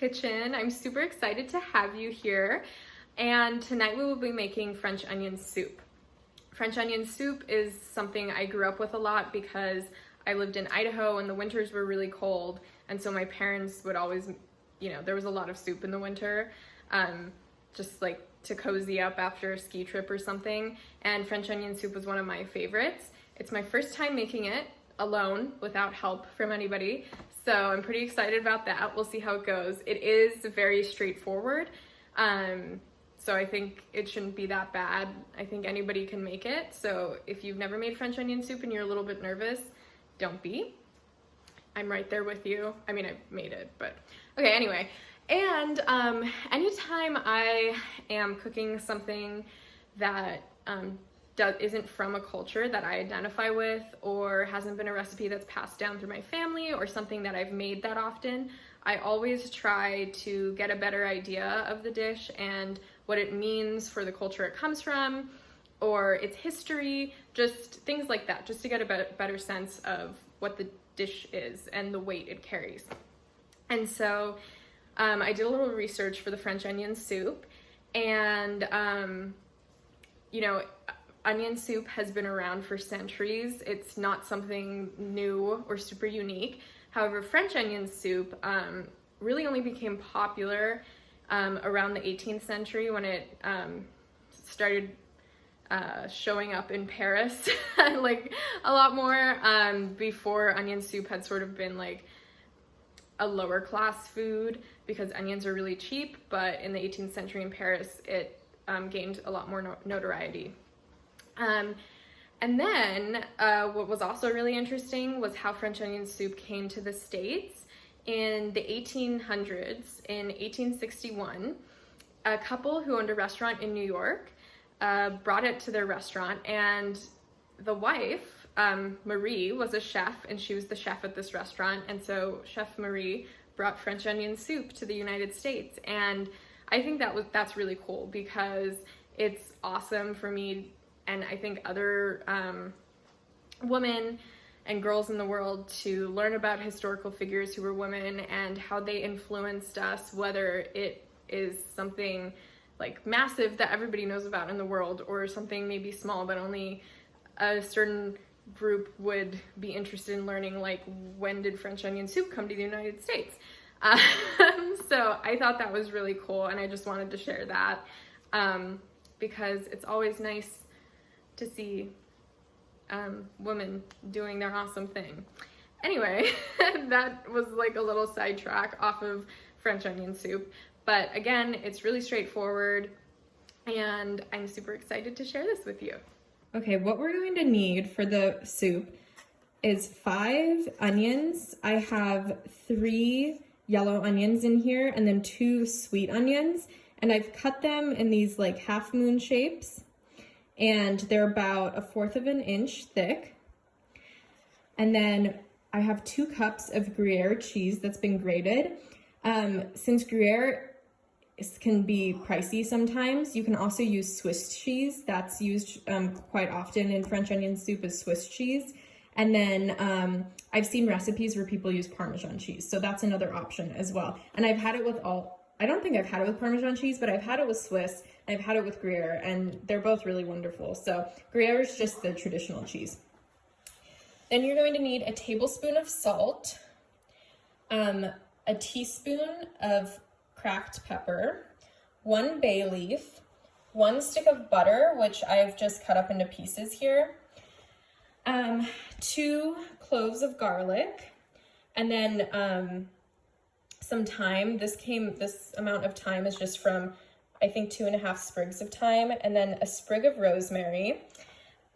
kitchen. I'm super excited to have you here. And tonight we will be making French onion soup. French onion soup is something I grew up with a lot because I lived in Idaho and the winters were really cold. And so my parents would always, there was a lot of soup in the winter, just like to cozy up after a ski trip or something. And French onion soup was one of my favorites. It's my first time making it alone without help from anybody. So I'm pretty excited about that. We'll see how it goes. It is very straightforward. So I think it shouldn't be that bad. I think anybody can make it. So if you've never made French onion soup and you're a little bit nervous, don't be. I'm right there with you. I mean, I made it, but okay, anyway. And anytime I am cooking something that isn't from a culture that I identify with, or hasn't been a recipe that's passed down through my family, or something that I've made that often, I always try to get a better idea of the dish and what it means for the culture it comes from, or its history, just things like that, just to get a better sense of what the dish is and the weight it carries. And so I did a little research for the French onion soup, and onion soup has been around for centuries. It's not something new or super unique. However, French onion soup really only became popular around the 18th century when it started showing up in Paris, like a lot more. Before, onion soup had sort of been like a lower class food because onions are really cheap, but in the 18th century in Paris, it gained a lot more notoriety. And then what was also really interesting was how French onion soup came to the States. In the 1800s, in 1861, a couple who owned a restaurant in New York brought it to their restaurant, and the wife, Marie, was a chef, and she was the chef at this restaurant, and so Chef Marie brought French onion soup to the United States. And I think that's really cool because it's awesome for me, and I think other women and girls in the world, to learn about historical figures who were women and how they influenced us, whether it is something like massive that everybody knows about in the world, or something maybe small but only a certain group would be interested in learning, like when did French onion soup come to the United States? So I thought that was really cool, and I just wanted to share that because it's always nice to see women doing their awesome thing. Anyway, that was like a little sidetrack off of French onion soup. But again, it's really straightforward, and I'm super excited to share this with you. Okay, what we're going to need for the soup is 5 onions. I have 3 yellow onions in here, and then 2 sweet onions, and I've cut them in these like half moon shapes, and they're about 1/4 of an inch thick. And then I have 2 cups of Gruyere cheese that's been grated. Since Gruyere can be pricey sometimes, you can also use Swiss cheese. That's used quite often in French onion soup, as Swiss cheese. And then I've seen recipes where people use Parmesan cheese, so that's another option as well. And I've had it with I don't think I've had it with Parmesan cheese, but I've had it with Swiss, and I've had it with Gruyere, and they're both really wonderful. So Gruyere is just the traditional cheese. Then you're going to need a tablespoon of salt, a teaspoon of cracked pepper, 1 bay leaf, 1 stick of butter, which I've just cut up into pieces here, 2 cloves of garlic, and then some thyme. This amount of thyme is just from, I think, 2.5 sprigs of thyme, and then a sprig of rosemary,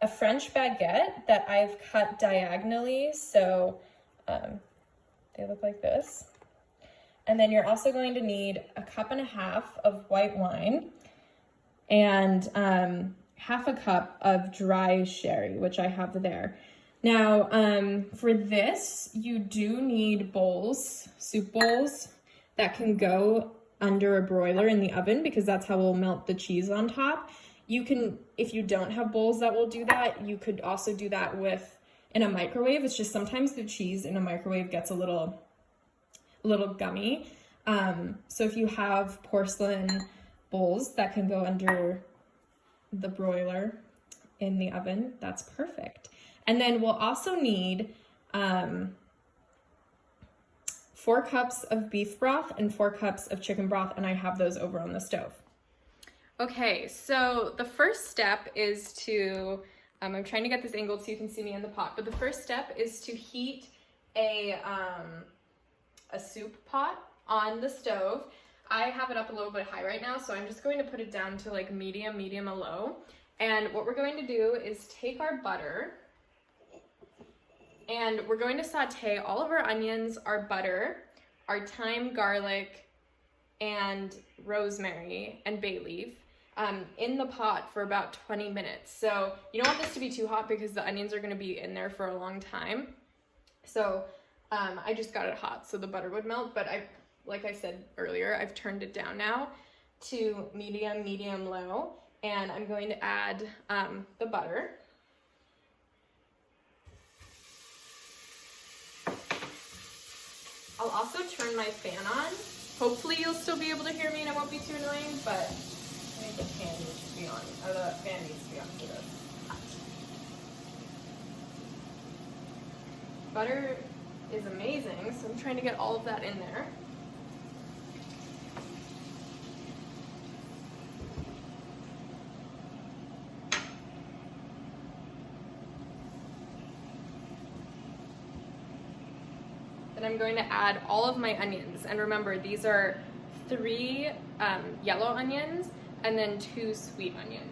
a French baguette that I've cut diagonally, so they look like this. And then you're also going to need 1.5 cups of white wine and 1/2 cup of dry sherry, which I have there. Now, for this, you do need bowls, soup bowls, that can go under a broiler in the oven, because that's how we'll melt the cheese on top. You can, if you don't have bowls that will do that, you could also do that in a microwave. It's just sometimes the cheese in a microwave gets a little gummy. So if you have porcelain bowls that can go under the broiler in the oven, that's perfect. And then we'll also need 4 cups of beef broth and 4 cups of chicken broth, and I have those over on the stove. Okay, so the first step is to, I'm trying to get this angled so you can see me in the pot, but the first step is to heat a soup pot on the stove. I have it up a little bit high right now, so I'm just going to put it down to like medium or low. And what we're going to do is take our butter, and we're going to saute all of our onions, our butter, our thyme, garlic, and rosemary and bay leaf in the pot for about 20 minutes. So you don't want this to be too hot because the onions are going to be in there for a long time. So I just got it hot so the butter would melt, but like I said earlier, I've turned it down now to medium, low, and I'm going to add the butter. I'll also turn my fan on. Hopefully you'll still be able to hear me and it won't be too annoying, but I think the fan needs to be on, or the fan needs to be on for this. Butter is amazing, so I'm trying to get all of that in there. Then I'm going to add all of my onions, and remember these are 3 yellow onions and then 2 sweet onions.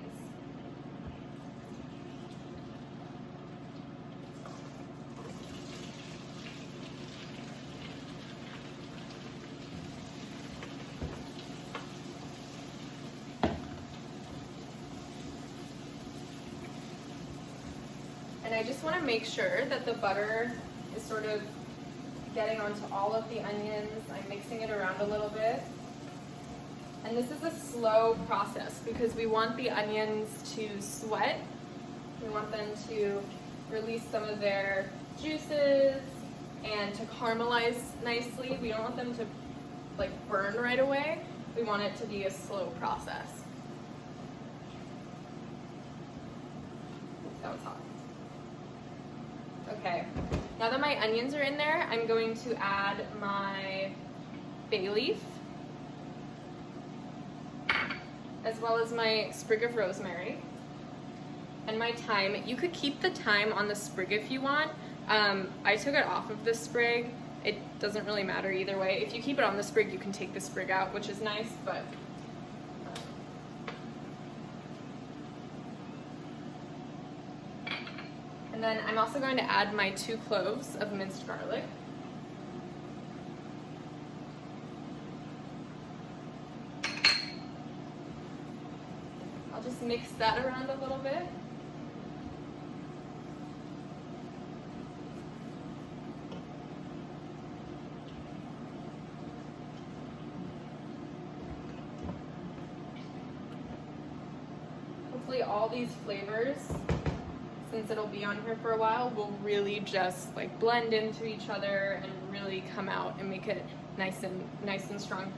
And I just want to make sure that the butter is sort of getting onto all of the onions. I'm mixing it around a little bit. And this is a slow process because we want the onions to sweat. We want them to release some of their juices and to caramelize nicely. We don't want them to like burn right away. We want it to be a slow process. That was hot. Okay, now that my onions are in there, I'm going to add my bay leaf, as well as my sprig of rosemary, and my thyme. You could keep the thyme on the sprig if you want. I took it off of the sprig. It doesn't really matter either way. If you keep it on the sprig, you can take the sprig out, which is nice, but and then I'm also going to add my 2 cloves of minced garlic. I'll just mix that around a little bit. Hopefully all these flavors, since it'll be on here for a while, will really just like blend into each other and really come out and make it nice and strong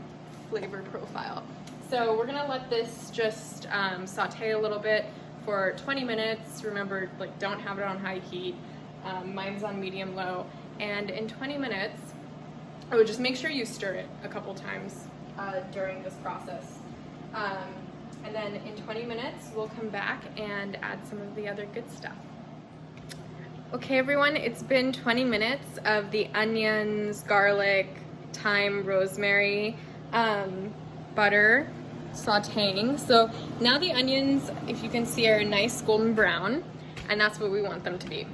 flavor profile. So we're gonna let this just saute a little bit for 20 minutes. Remember, like, don't have it on high heat. Mine's on medium low. And in 20 minutes, just make sure you stir it a couple times during this process. And then in 20 minutes, we'll come back and add some of the other good stuff. Okay, everyone, it's been 20 minutes of the onions, garlic, thyme, rosemary, butter sauteing. So now the onions, if you can see, are a nice golden brown, and that's what we want them to be.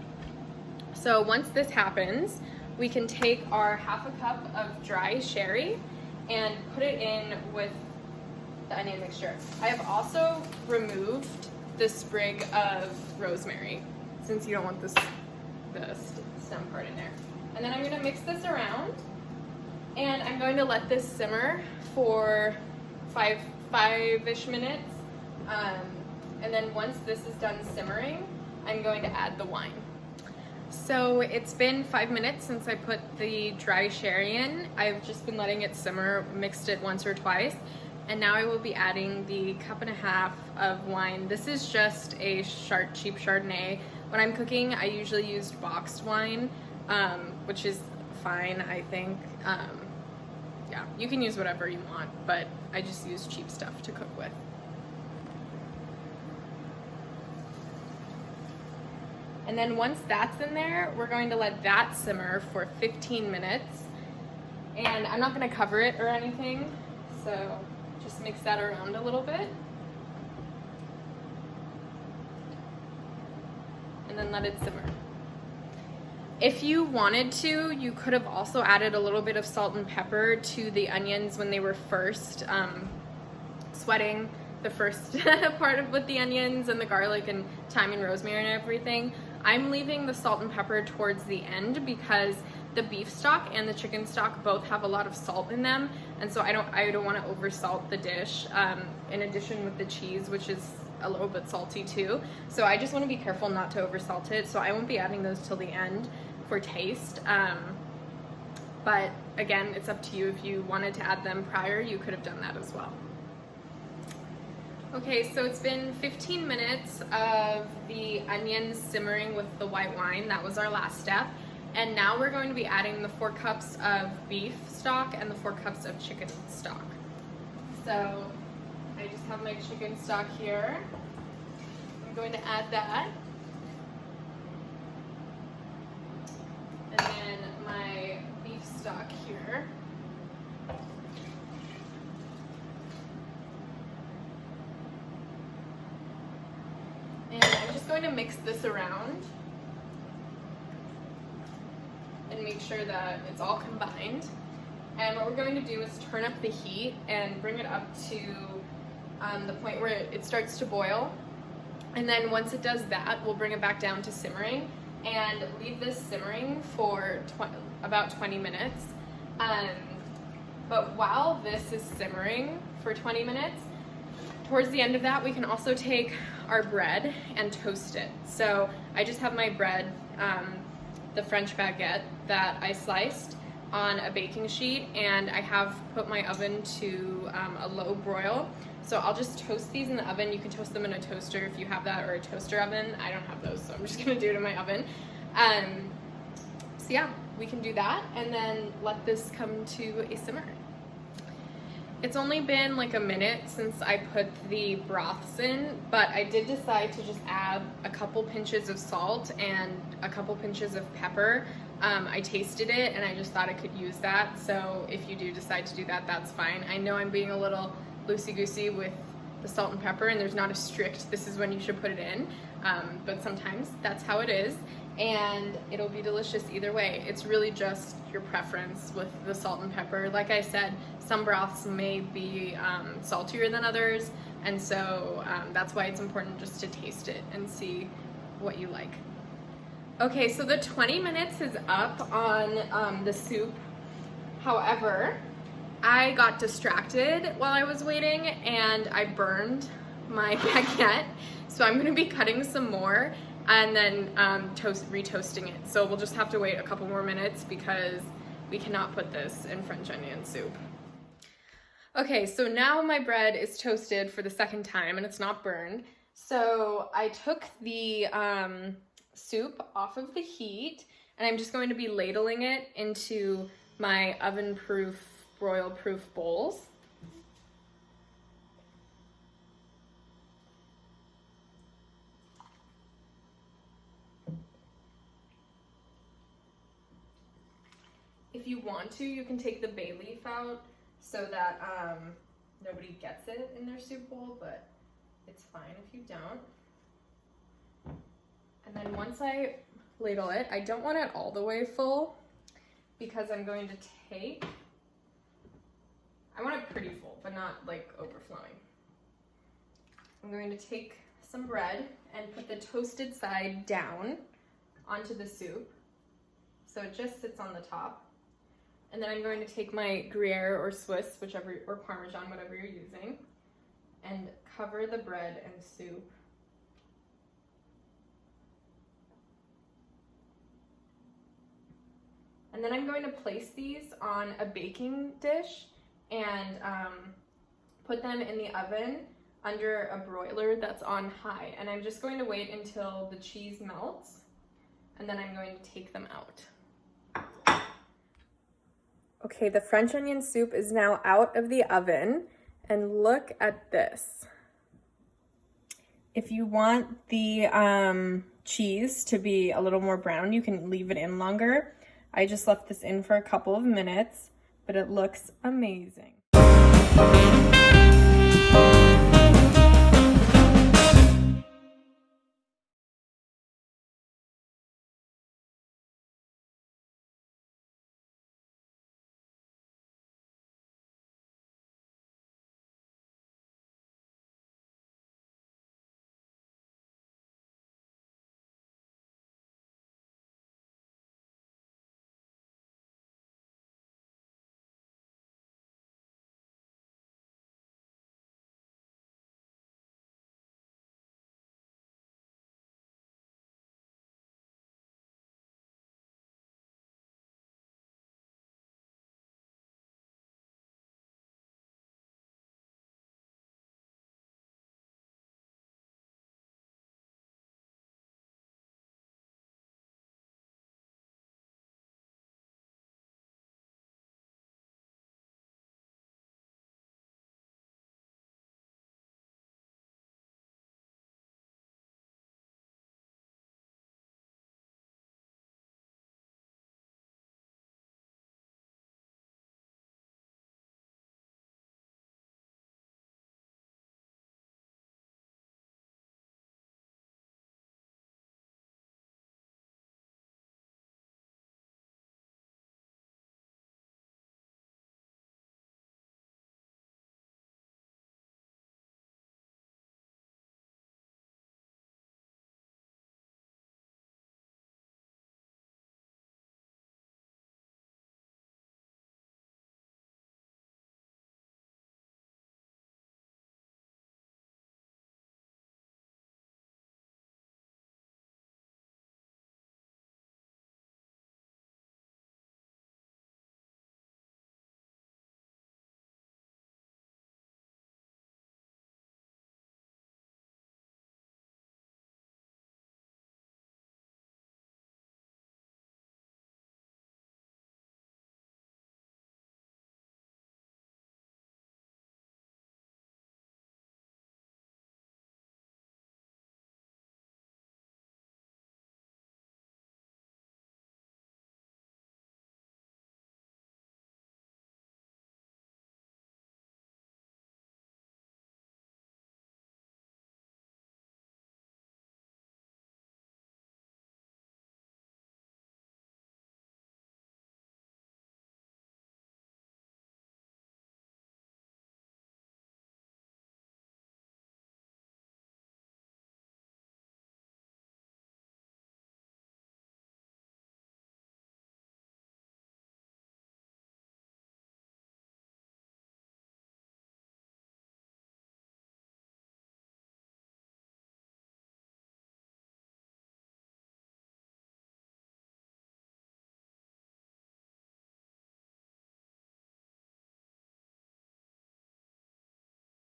So once this happens, we can take our ½ cup of dry sherry and put it in with the onion mixture. I have also removed the sprig of rosemary since you don't want the stem part in there. And then I'm going to mix this around, and I'm going to let this simmer for five-ish minutes. And then once this is done simmering, I'm going to add the wine. So it's been 5 minutes since I put the dry sherry in. I've just been letting it simmer, mixed it once or twice, and now I will be adding the 1.5 cups of wine. This is just a cheap Chardonnay. When I'm cooking, I usually use boxed wine, which is fine, I think. Yeah, you can use whatever you want, but I just use cheap stuff to cook with. And then once that's in there, we're going to let that simmer for 15 minutes. And I'm not gonna cover it or anything, so just mix that around a little bit. And then let it simmer. If you wanted to, you could have also added a little bit of salt and pepper to the onions when they were first sweating, the first part of with the onions and the garlic and thyme and rosemary and everything. I'm leaving the salt and pepper towards the end because the beef stock and the chicken stock both have a lot of salt in them, and so I don't want to over salt the dish, in addition with the cheese, which is a little bit salty too. So I just want to be careful not to over salt it, so I won't be adding those till the end for taste. But again, it's up to you. If you wanted to add them prior, you could have done that as well. Okay, so it's been 15 minutes of the onions simmering with the white wine. That was our last step. And now we're going to be adding the 4 cups of beef stock and the 4 cups of chicken stock. So I just have my chicken stock here. I'm going to add that. And then my beef stock here. And I'm just going to mix this around and make sure that it's all combined. And what we're going to do is turn up the heat and bring it up to the point where it starts to boil. And then once it does that, we'll bring it back down to simmering and leave this simmering for about 20 minutes. But while this is simmering for 20 minutes, towards the end of that, we can also take our bread and toast it. So I just have my bread, the French baguette that I sliced on a baking sheet, and I have put my oven to a low broil. So I'll just toast these in the oven. You can toast them in a toaster if you have that, or a toaster oven. I don't have those, so I'm just gonna do it in my oven. So yeah, we can do that and then let this come to a simmer. It's only been like a minute since I put the broths in, but I did decide to just add a couple pinches of salt and a couple pinches of pepper. I tasted it and I just thought I could use that. So if you do decide to do that, that's fine. I know I'm being a little loosey-goosey with the salt and pepper, and there's not a strict, this is when you should put it in, but sometimes that's how it is, and it'll be delicious either way. It's really just your preference with the salt and pepper. Like I said, some broths may be saltier than others, and so that's why it's important just to taste it and see what you like. Okay, so the 20 minutes is up on the soup. However, I got distracted while I was waiting and I burned my baguette. So I'm gonna be cutting some more and then retoasting it. So we'll just have to wait a couple more minutes because we cannot put this in French onion soup. Okay, so now my bread is toasted for the second time and it's not burned. So I took the soup off of the heat and I'm just going to be ladling it into my oven-proof, broil-proof bowls. If you want to, you can take the bay leaf out so that nobody gets it in their soup bowl, but it's fine if you don't. And then once I ladle it, I don't want it all the way full because I'm going to take, I want it pretty full, but not like overflowing. I'm going to take some bread and put the toasted side down onto the soup so it just sits on the top. And then I'm going to take my Gruyere or Swiss, whichever, or Parmesan, whatever you're using, and cover the bread and soup. And then I'm going to place these on a baking dish and put them in the oven under a broiler that's on high. And I'm just going to wait until the cheese melts, and then I'm going to take them out. Okay, the French onion soup is now out of the oven, and look at this. If you want the cheese to be a little more brown, you can leave it in longer. I just left this in for a couple of minutes, but it looks amazing.